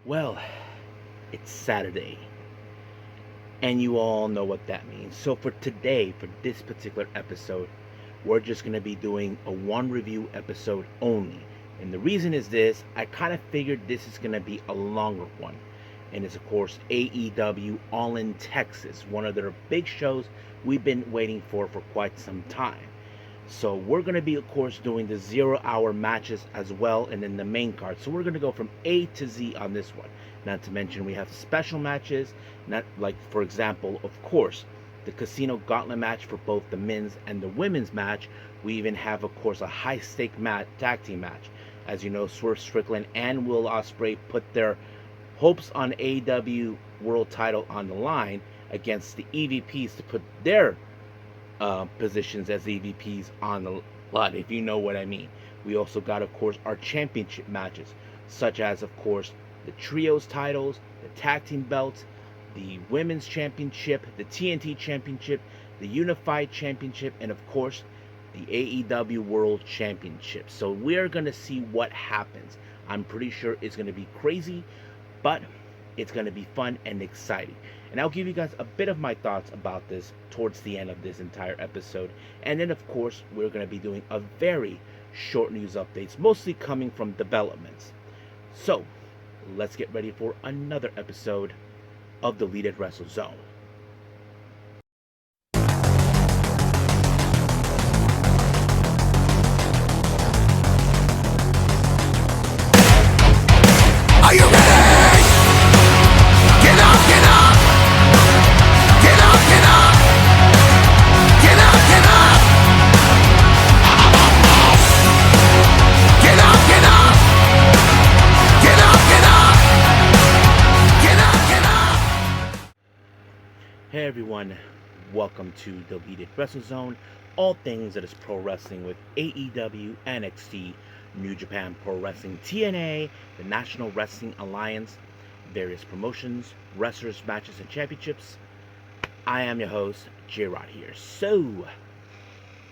Well, it's Saturday, and you all know what that means. So, for today, for this particular episode, we're just going to be doing a one review episode only. And the reason is this: I kind of figured this is going to be a longer one. And it's, of course, AEW All in Texas, one of their big shows we've been waiting for quite some time. So we're going to be, of course, doing the 0 hour matches as well and then the main card. So we're going to go from A to Z on this one. Not to mention we have special matches, not like, for example, of course, the Casino Gauntlet match for both the men's and the women's match. We even have, of course, a high stake tag team match. As you know, Swerve Strickland and Will Ospreay put their hopes on AEW World Title on the line against the EVPs to put their positions as EVPs on the lot, if you know what I mean. We also got, of course, our championship matches, such as, of course, the trios titles, the tag team belts, the women's championship, the TNT championship, the unified championship, and of course, the AEW World Championship. So we're going to see what happens. I'm pretty sure it's going to be crazy, but it's going to be fun and exciting. And I'll give you guys a bit of my thoughts about this towards the end of this entire episode. And then, of course, we're going to be doing a very short news updates, mostly coming from developments. So, let's get ready for another episode of the Lead It Wrestle Zone. Are you ready? Get up, get up! Get up, get up! Get up, get up! Get up, get up! Get up, get up! Get up, get up! Hey everyone, welcome to the Lead It Wrestle Zone. All things that is pro wrestling with AEW, NXT, New Japan Pro Wrestling, TNA, the National Wrestling Alliance, various promotions, wrestlers, matches, and championships. I am your host, J-Rod here. So,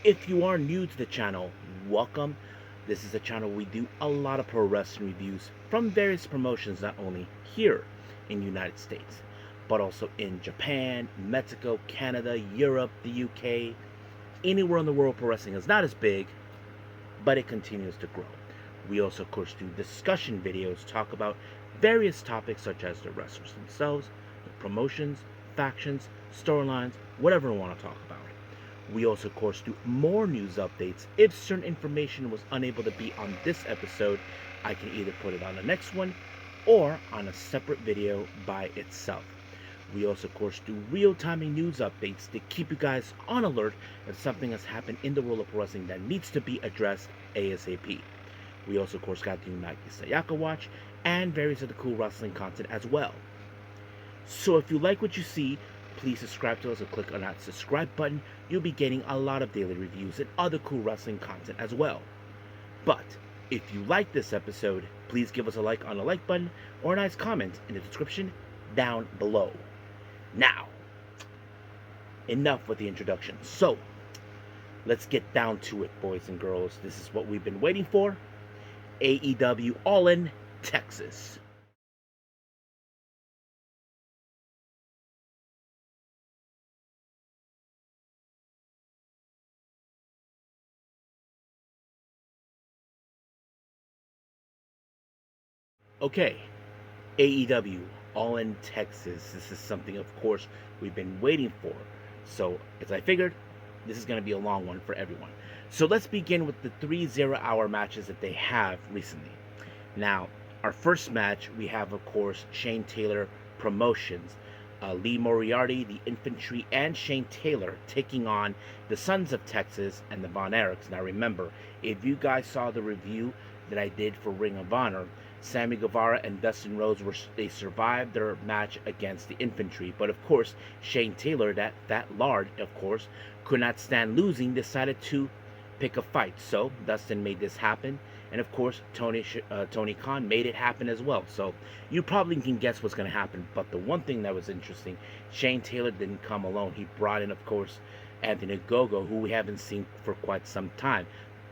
if you are new to the channel, welcome. This is a channel we do a lot of pro wrestling reviews from various promotions, not only here in the United States, but also in Japan, Mexico, Canada, Europe, the UK, anywhere in the world pro wrestling is not as big, but it continues to grow. We also, of course, do discussion videos, talk about various topics such as the wrestlers themselves, the promotions, factions, storylines, whatever we want to talk about. We also, of course, do more news updates. If certain information was unable to be on this episode, I can either put it on the next one or on a separate video by itself. We also, of course, do real-time news updates to keep you guys on alert if something has happened in the world of pro wrestling that needs to be addressed ASAP. We also, of course, got the Unagi Sayaka Watch and various other cool wrestling content as well. So if you like what you see, please subscribe to us or click on that subscribe button. You'll be getting a lot of daily reviews and other cool wrestling content as well. But if you like this episode, please give us a like on the like button or a nice comment in the description down below. Now, enough with the introduction. So, let's get down to it, boys and girls. This is what we've been waiting for. AEW All in Texas. Okay, AEW All in Texas. This is something, of course, we've been waiting for. So, as I figured, this is going to be a long one for everyone. So let's begin with the 3 0-hour matches that they have recently. Now, our first match, we have, of course, Shane Taylor Promotions. Lee Moriarty, the Infantry, and Shane Taylor taking on the Sons of Texas and the Von Erichs. Now remember, if you guys saw the review that I did for Ring of Honor, Sammy Guevara and Dustin Rhodes they survived their match against the Infantry, but of course Shane Taylor, that lard, of course, could not stand losing, decided to pick a fight. So Dustin made this happen, and of course Tony Khan made it happen as well. So you probably can guess what's going to happen. But the one thing that was interesting, Shane Taylor didn't come alone. He brought in, of course, Anthony Gogo, who we haven't seen for quite some time.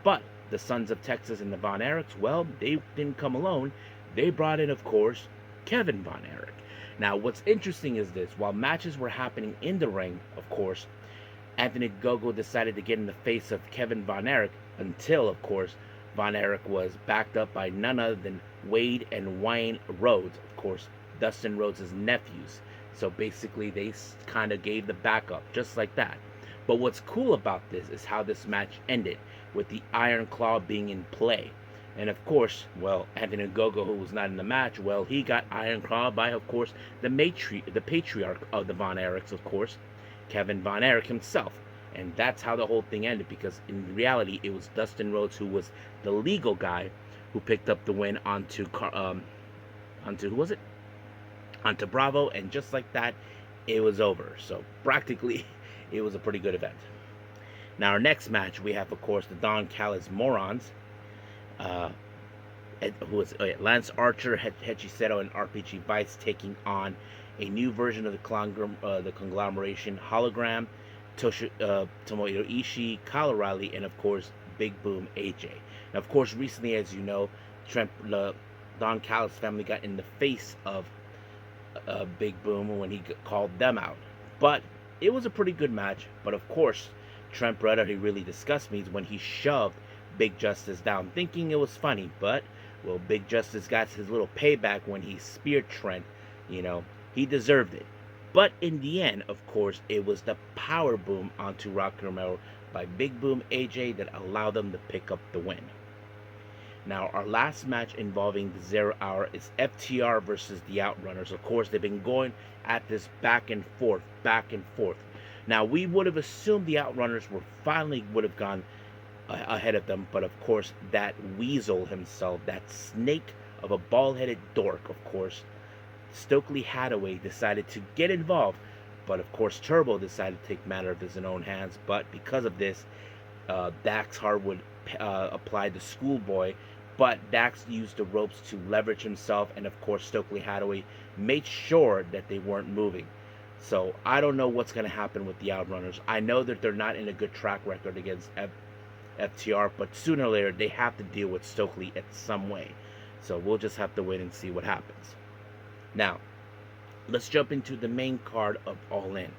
But the Sons of Texas and the Von Erichs, well, they didn't come alone. They brought in, of course, Kevin Von Erich. Now, what's interesting is this: while matches were happening in the ring, of course, Anthony Gogo decided to get in the face of Kevin Von Erich until, of course, Von Erich was backed up by none other than Wade and Wayne Rhodes, of course, Dustin Rhodes' nephews. So basically, they kind of gave the backup, just like that. But what's cool about this is how this match ended, with the Iron Claw being in play. And of course, well, Anthony Gogo, who was not in the match, well, he got Iron Claw by, of course, the patriarch of the Von Erichs, of course, Kevin Von Erich himself. And that's how the whole thing ended, because in reality, it was Dustin Rhodes who was the legal guy who picked up the win onto who was it? Onto Bravo, and just like that, it was over. So practically, it was a pretty good event. Now, our next match, we have, of course, the Don Callis Morons, who is Lance Archer, Hechiseto, and RPG Vice taking on a new version of the conglomeration Hologram, Tomohiro Ishii, Kyle O'Reilly, and of course Big Boom AJ. Now, of course, recently, as you know, Don Callis family got in the face of Big Boom when he called them out. But it was a pretty good match. But of course, Trent Beretta, he really disgusted me when he shoved Big Justice down, thinking it was funny. But, well, Big Justice got his little payback when he speared Trent. You know, he deserved it. But in the end, of course, it was the power boom onto Rocky Romero by Big Boom AJ that allowed them to pick up the win. Now, our last match involving the 0 Hour is FTR versus the Outrunners. Of course, they've been going at this back and forth. Now, we would have assumed the Outrunners would have gone ahead of them, but of course, that weasel himself, that snake of a bald-headed dork, of course, Stokely Hathaway, decided to get involved. But of course, Turbo decided to take matters of his own hands. But because of this, Dax Harwood applied the schoolboy. But Dax used the ropes to leverage himself, and of course Stokely Hathaway made sure that they weren't moving. So I don't know what's going to happen with the Outrunners. I know that they're not in a good track record against FTR, but sooner or later they have to deal with Stokely in some way. So we'll just have to wait and see what happens. Now, let's jump into the main card of All In.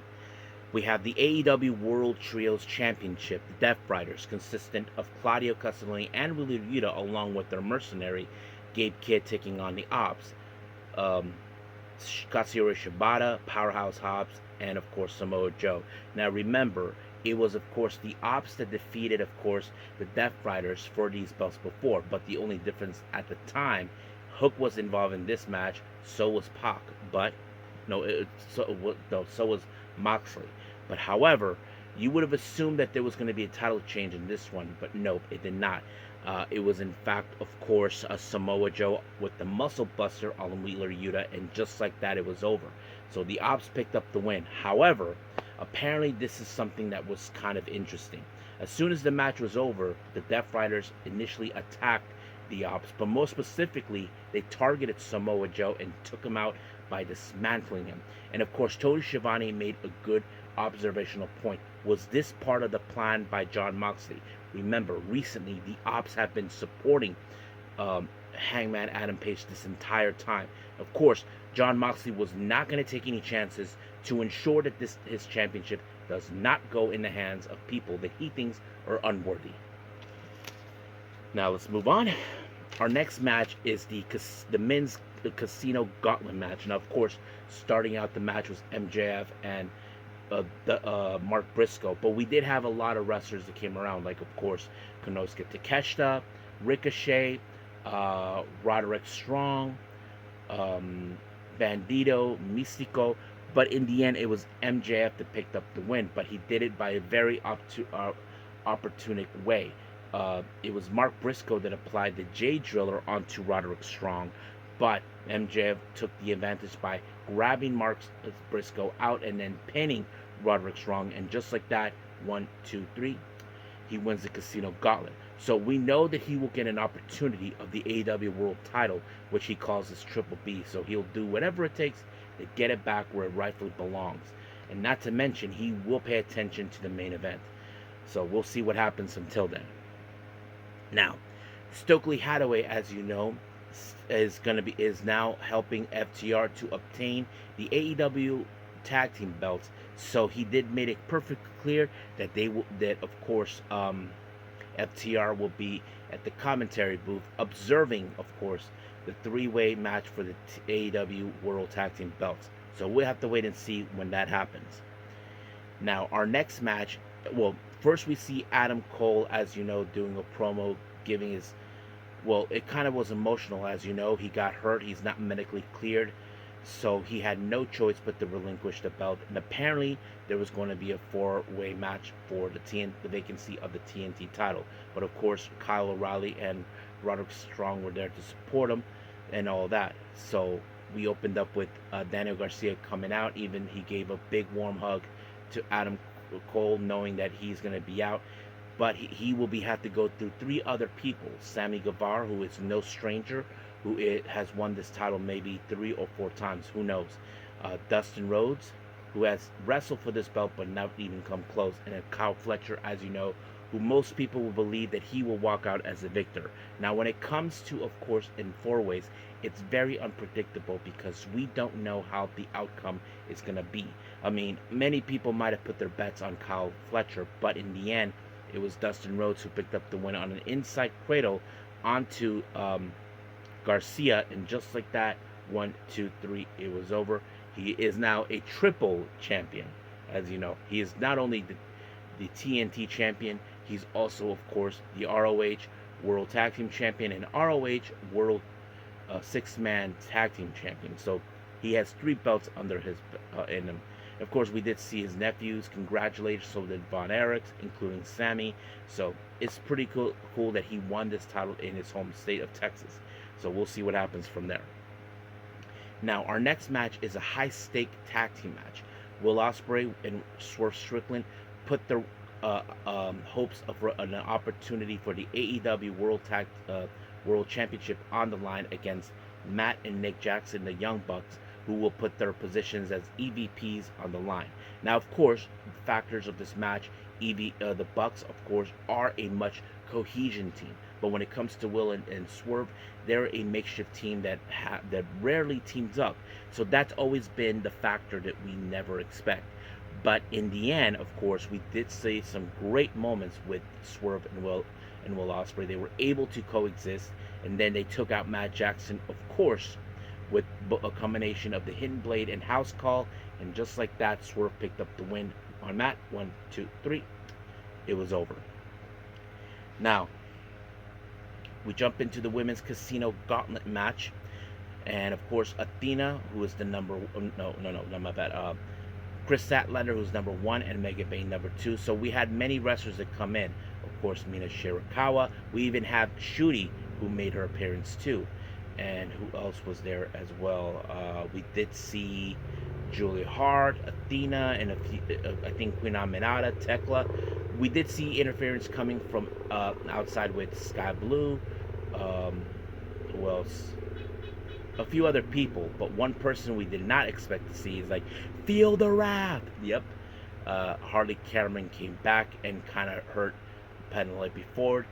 We have the AEW World Trios Championship, the Death Riders, consistent of Claudio Castagnoli and Wheeler Yuta, along with their mercenary, Gabe Kidd, taking on the Ops, Katsuyori Shibata, Powerhouse Hobbs, and of course Samoa Joe. Now remember, it was of course the Ops that defeated, of course, the Death Riders for these belts before, but the only difference at the time, Hook was involved in this match, so was Pac, but so was Moxley. But however, you would have assumed that there was going to be a title change in this one, but nope, it did not. It was in fact, of course, a Samoa Joe with the Muscle Buster on Wheeler Yuta, and just like that, it was over. So the Ops picked up the win. However, apparently this is something that was kind of interesting. As soon as the match was over, the Death Riders initially attacked the Ops, but more specifically, they targeted Samoa Joe and took him out by dismantling him. And of course, Tony Schiavone made a good observational point. Was this part of the plan by Jon Moxley? Remember, recently the Ops have been supporting Hangman Adam Page this entire time. Of course, Jon Moxley was not going to take any chances to ensure that his championship does not go in the hands of people that he thinks are unworthy. Now let's move on. Our next match is the men's Casino Gauntlet match. Now, of course, starting out the match was MJF and Mark Briscoe, but we did have a lot of wrestlers that came around, like of course Konosuke Takeshita, Ricochet, Roderick Strong, Bandito, Mystico. But in the end, it was MJF that picked up the win, but he did it by a very opportunistic way. It was Mark Briscoe that applied the J Driller onto Roderick Strong, but MJF took the advantage by grabbing Mark Briscoe out and then pinning Roderick Strong, and just like that, 1, 2, 3, he wins the Casino Gauntlet. So we know that he will get an opportunity of the AEW World title, which he calls his Triple B. So he'll do whatever it takes to get it back where it rightfully belongs. And not to mention, he will pay attention to the main event. So we'll see what happens until then. Now, Stokely Hathaway, as you know, is now helping FTR to obtain the AEW tag team belts. So he did make it perfectly clear that of course FTR will be at the commentary booth observing, of course, the three-way match for the AEW World Tag Team belts. So we'll have to wait and see when that happens. Now, our next match, well, first we see Adam Cole, as you know, doing a promo, giving his, well, it kind of was emotional, as you know. He got hurt, he's not medically cleared, so he had no choice but to relinquish the belt. And apparently, there was going to be a four-way match for the vacancy of the TNT title. But of course, Kyle O'Reilly and Roderick Strong were there to support him and all that. So we opened up with Daniel Garcia coming out. Even he gave a big warm hug to Adam Cole, knowing that he's going to be out. But he will have to go through three other people. Sammy Guevara, who is no stranger, who has won this title maybe 3 or 4 times, who knows. Dustin Rhodes, who has wrestled for this belt but not even come close. And then Kyle Fletcher, as you know, who most people will believe that he will walk out as a victor. Now, when it comes to, of course, in four-ways, it's very unpredictable because we don't know how the outcome is going to be. I mean, many people might have put their bets on Kyle Fletcher, but in the end, it was Dustin Rhodes who picked up the win on an inside cradle onto Garcia, and just like that, 1, 2, 3, it was over. He is now a triple champion, as you know. He is not only the TNT champion, he's also, of course, the ROH World Tag Team Champion and ROH World Six-Man Tag Team Champion. So he has 3 belts under his in him. Of course, we did see his nephews congratulate, so did Von Erich, including Sammy. So it's pretty cool that he won this title in his home state of Texas. So we'll see what happens from there. Now, our next match is a high-stake tag team match. Will Ospreay and Swerve Strickland put their hopes of an opportunity for the AEW World Championship on the line against Matt and Nick Jackson, the Young Bucks, who will put their positions as EVPs on the line. Now, of course, the factors of this match, the Bucks, of course, are a much cohesion team. But when it comes to Will and Swerve, they're a makeshift team that rarely teams up. So that's always been the factor that we never expect. But in the end, of course, we did see some great moments with Swerve and Will Ospreay. They were able to coexist, and then they took out Matt Jackson, of course, with a combination of the Hidden Blade and House Call, and just like that, Swerve picked up the win on Matt. 1, 2, 3. It was over. Now, we jump into the women's casino gauntlet match, and of course, Athena, who is the my bad. Chris Statlander, who's number 1, and Mega Bay number 2. So we had many wrestlers that come in. Of course, Mina Shirakawa. We even have Shuri, who made her appearance too. And who else was there as well? We did see Julia Hart, Athena, and a few, I think Queen Aminata, Tekla. We did see interference coming from outside with Sky Blue. Who else? A few other people, but one person we did not expect to see is like, feel the wrath. Yep. Harley Cameron came back and kind of hurt Penelope Ford.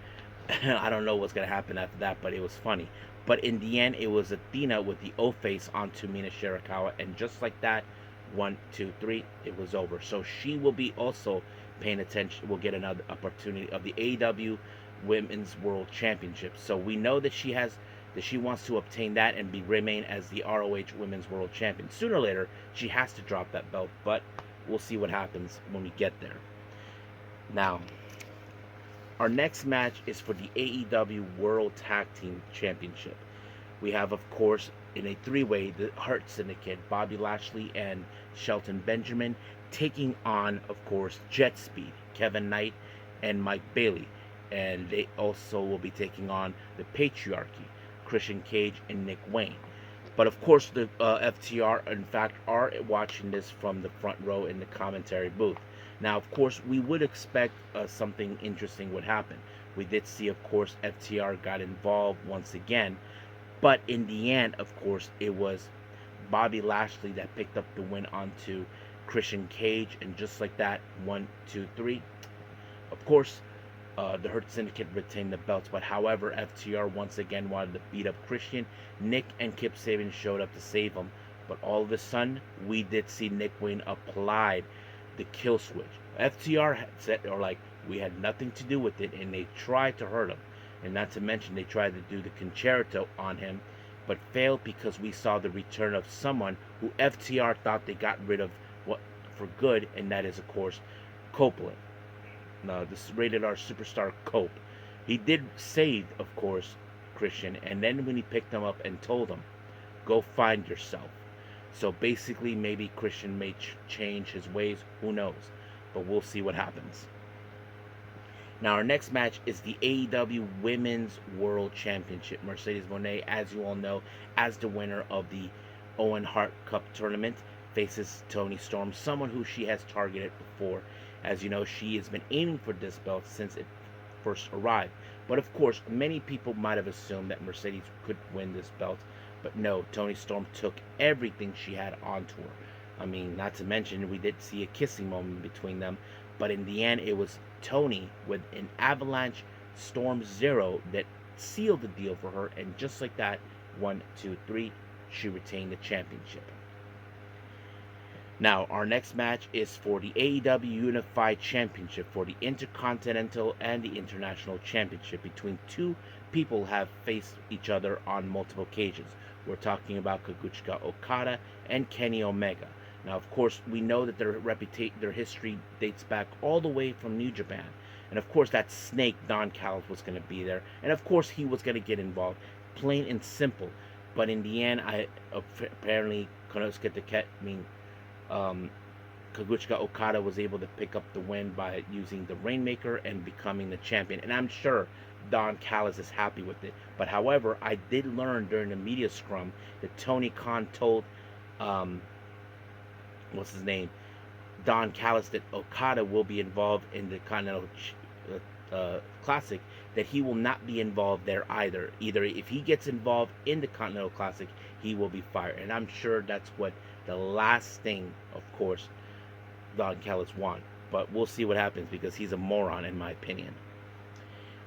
I don't know what's going to happen after that, but it was funny. But in the end, it was Athena with the O-face onto Mina Shirakawa, and just like that, 1, 2, 3, it was over. So she will be also paying attention. We'll get another opportunity of the AEW Women's World Championship. So we know that she wants to obtain that and remain as the ROH Women's World Champion. Sooner or later, she has to drop that belt, but we'll see what happens when we get there. Now, our next match is for the AEW World Tag Team Championship. We have, of course, in a 3-way, the Hurt Syndicate, Bobby Lashley and Shelton Benjamin, taking on, of course, Jet Speed, Kevin Knight, and Mike Bailey. And they also will be taking on the Patriarchy, Christian Cage and Nick Wayne. But of course, the FTR, in fact, are watching this from the front row in the commentary booth. Now, of course, we would expect something interesting would happen. We did see, of course, FTR got involved once again. But in the end, of course, it was Bobby Lashley that picked up the win onto Christian Cage. And just like that, 1, 2, 3. Of course, The Hurt Syndicate retained the belts, but however, FTR once again wanted to beat up Christian. Nick and Kip Sabian showed up to save him, but all of a sudden, we did see Nick Wayne applied the kill switch. FTR had said, or like, we had nothing to do with it, and they tried to hurt him. And not to mention, they tried to do the concerto on him, but failed because we saw the return of someone who FTR thought they got rid of what for good, and that is, of course, Copeland. Now, this is rated R superstar Cope. He did save, of course, Christian, and then when he picked him up and told him, go find yourself. So basically, maybe Christian may change his ways, who knows, but we'll see what happens. Now, our next match is the AEW Women's World Championship. Mercedes Moné, as you all know, as the winner of the Owen Hart Cup tournament, faces Toni Storm, someone who she has targeted before. As you know, she has been aiming for this belt since it first arrived. But of course, many people might have assumed that Mercedes could win this belt. But no, Toni Storm took everything she had onto her. I mean, not to mention, we did see a kissing moment between them. But in the end, it was Toni with an Avalanche Storm Zero that sealed the deal for her. And just like that, 1, 2, 3, she retained the championship. Now, our next match is for the AEW Unified Championship for the Intercontinental and the International Championship between two people who have faced each other on multiple occasions. We're talking about Kazuchika Okada and Kenny Omega. Now, of course, we know that their history dates back all the way from New Japan. And of course, that snake, Don Callis, was going to be there. And of course, he was going to get involved. Plain and simple. But in the end, apparently, Kazuchika Okada was able to pick up the win by using the Rainmaker and becoming the champion. And I'm sure Don Callis is happy with it. But however, I did learn during the media scrum that Tony Khan told, Don Callis, that Okada will be involved in the Continental Classic, that he will not be involved there either. Either if he gets involved in the Continental Classic, he will be fired. And I'm sure that's what the last thing, of course, Don Callis wants. But we'll see what happens because he's a moron, in my opinion.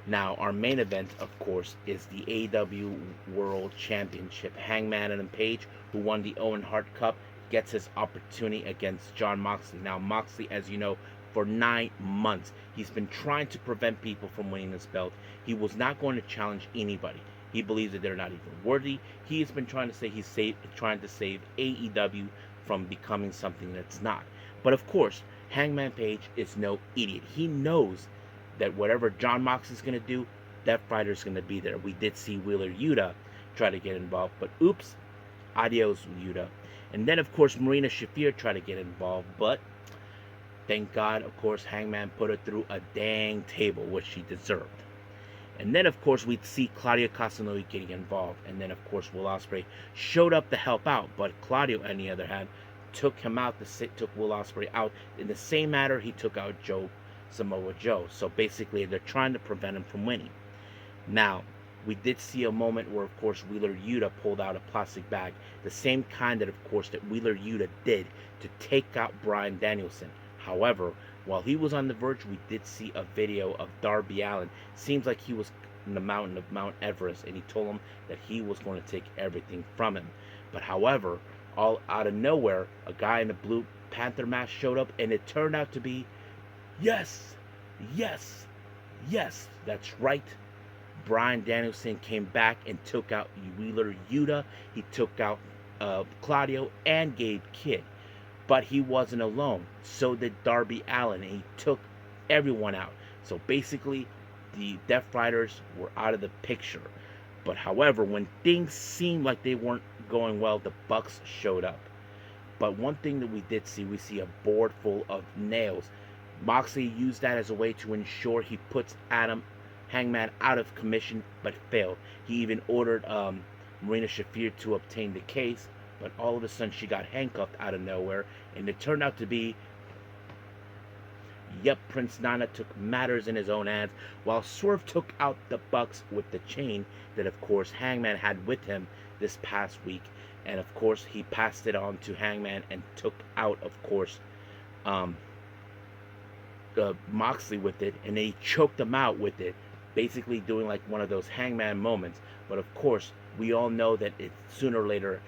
Now, our main event, of course, is the AEW World Championship. Hangman Adam Page, who won the Owen Hart Cup, gets his opportunity against Jon Moxley. Now, Moxley, as you know, for 9 months, he's been trying to prevent people from winning this belt. He was not going to challenge anybody. He believes that they're not even worthy. He has been trying to say trying to save AEW from becoming something that's not. But of course, Hangman Page is no idiot. He knows that whatever Jon Moxley is going to do, Death Rider's going to be there. We did see Wheeler Yuta try to get involved, but oops, adios Yuta. And then, of course, Marina Shafir tried to get involved, but thank God, of course, Hangman put her through a dang table, which she deserved. And then, of course, we'd see Claudio Castagnoli getting involved. And then, of course, Will Ospreay showed up to help out, but Claudio, on the other hand, took Will Ospreay out in the same manner he took out Samoa Joe. So basically, they're trying to prevent him from winning. Now, we did see a moment where, of course, Wheeler Yuta pulled out a plastic bag, the same kind that, of course, that Wheeler Yuta did to take out Bryan Danielson. However, while he was on the verge, we did see a video of Darby Allin. Seems like he was in the mountain of Mount Everest, and he told him that he was going to take everything from him. But however, all out of nowhere, a guy in a Blue Panther mask showed up, and it turned out to be, yes, that's right. Bryan Danielson came back and took out Wheeler Yuta. He took out Claudio and Gabe Kidd. But he wasn't alone. So did Darby Allin, and he took everyone out. So basically, the Death Riders were out of the picture. But however, when things seemed like they weren't going well, the Bucks showed up. But one thing that we did see, we see a board full of nails. Moxley used that as a way to ensure he puts Hangman out of commission, but failed. He even ordered Marina Shafir to obtain the case, but all of a sudden she got handcuffed out of nowhere, and it turned out to be, Prince Nana took matters in his own hands, while Swerve took out the Bucks with the chain that, of course, Hangman had with him this past week, and of course he passed it on to Hangman and took out, of course, Moxley with it, and they choked him out with it, basically doing like one of those hangman moments. But of course, we all know that it's sooner or later,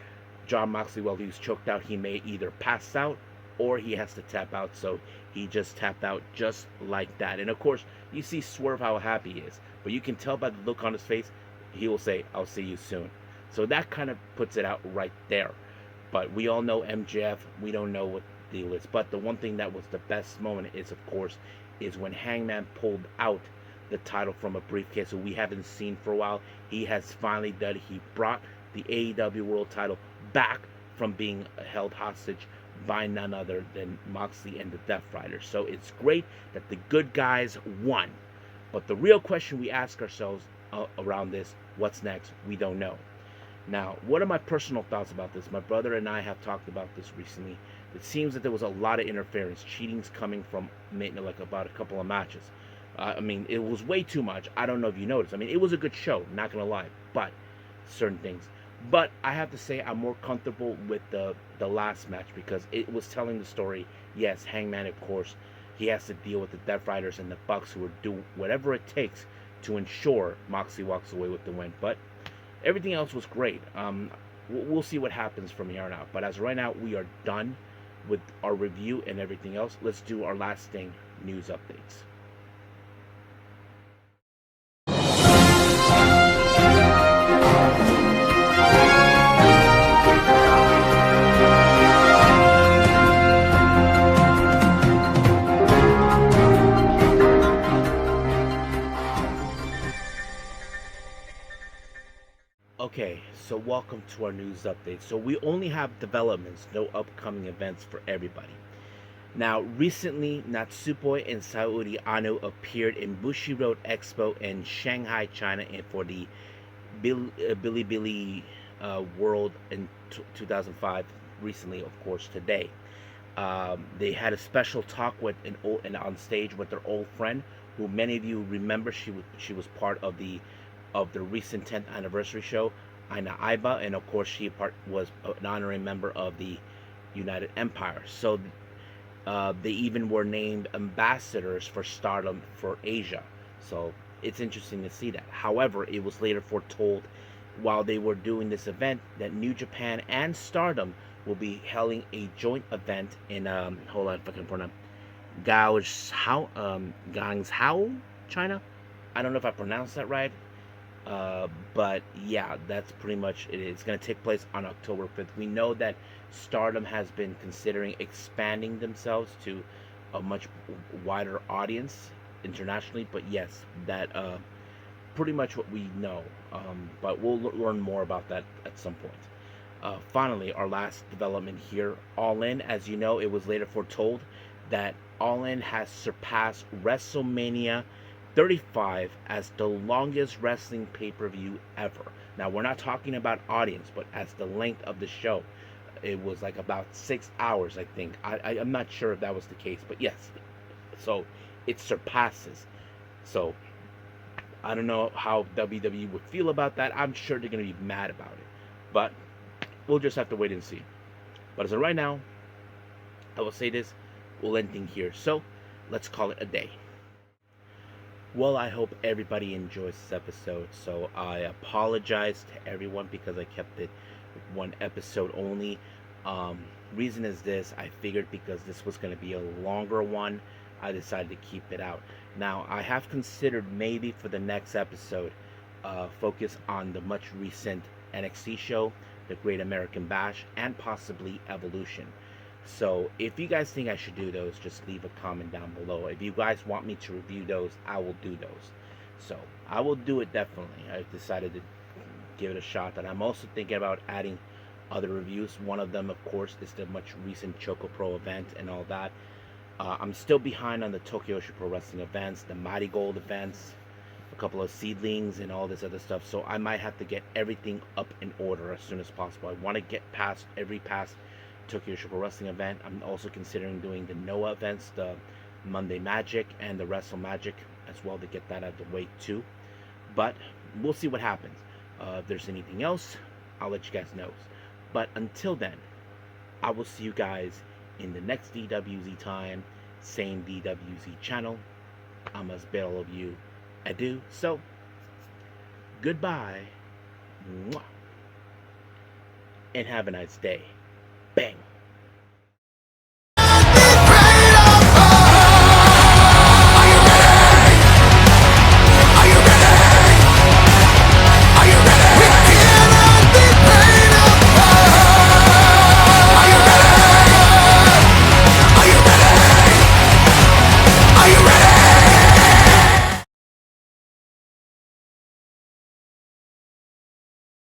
John Moxley, while he was choked out, he may either pass out or he has to tap out. So he just tapped out just like that. And of course, you see Swerve how happy he is, but you can tell by the look on his face, he will say, "I'll see you soon." So that kind of puts it out right there. But we all know MJF. We don't know what the deal is. But the one thing that was the best moment is, of course, is when Hangman pulled out the title from a briefcase that we haven't seen for a while. He has finally done it. He brought the AEW World title back from being held hostage by none other than Moxley and the Death Riders. So it's great that the good guys won. But the real question we ask ourselves around this, what's next? We don't know. Now, what are my personal thoughts about this? My brother and I have talked about this recently. It seems that there was a lot of interference, cheating's coming from like about a couple of matches. I mean, it was way too much. I don't know if you noticed. I mean, it was a good show, not gonna lie, but certain things. But I have to say, I'm more comfortable with the last match because it was telling the story. Yes, Hangman, of course, he has to deal with the Death Riders and the Bucks, who will do whatever it takes to ensure Moxley walks away with the win. But everything else was great. We'll see what happens from here on out. But as of right now, we are done with our review and everything else. Let's do our lasting news updates. Okay, so welcome to our news update. So we only have developments, no upcoming events for everybody. Now, recently, Natsupoi and Saori Anou appeared in Bushiroad Expo in Shanghai, China, and for the Bilibili World in 2005. Recently, of course, today, they had a special talk with and on stage with their old friend, who many of you remember. She was part of the recent 10th anniversary show, Aina Aiba, and of course she was an honorary member of the United Empire. So they even were named ambassadors for Stardom for Asia. So it's interesting to see that. However, it was later foretold while they were doing this event that New Japan and Stardom will be holding a joint event in hold on if I can pronounce Guangzhou, China. I don't know if I pronounced that right. But yeah, that's pretty much it. It's going to take place on October 5th. We know that Stardom has been considering expanding themselves to a much wider audience internationally, but yes, that pretty much what we know. But we'll learn more about that at some point. Finally, our last development here, All In. As you know, it was later foretold that All In has surpassed WrestleMania 35 as the longest wrestling pay-per-view ever. Now, we're not talking about audience, but as the length of the show. It was like about 6 hours, I think. I'm not sure if that was the case, but yes. So, it surpasses. So, I don't know how WWE would feel about that. I'm sure they're going to be mad about it. But, we'll just have to wait and see. But as of right now, I will say this, we'll end things here. So, let's call it a day. Well, I hope everybody enjoys this episode. So I apologize to everyone because I kept it one episode only. Reason is this, I figured because this was going to be a longer one, I decided to keep it out. Now, I have considered maybe for the next episode, focus on the much recent NXT show, the Great American Bash, and possibly Evolution. So if you guys think I should do those, just leave a comment down below. If you guys want me to review those, I will do those. So I will do it definitely. I've decided to give it a shot. And I'm also thinking about adding other reviews. One of them, of course, is the much recent Choco Pro event and all that. I'm still behind on the Tokyo Pro Wrestling events, the Mighty Gold events, a couple of seedlings and all this other stuff. So I might have to get everything up in order as soon as possible. I want to get past Tokyo Pro Wrestling event. I'm also considering doing the Noah events, the Monday Magic and the Wrestle Magic as well, to get that out of the way too. But we'll see what happens. If there's anything else, I'll let you guys know. But until then, I will see you guys in the next DWZ time. same DWZ channel. I must bid all of you adieu. So, goodbye. Mwah. And have a nice day. Bang.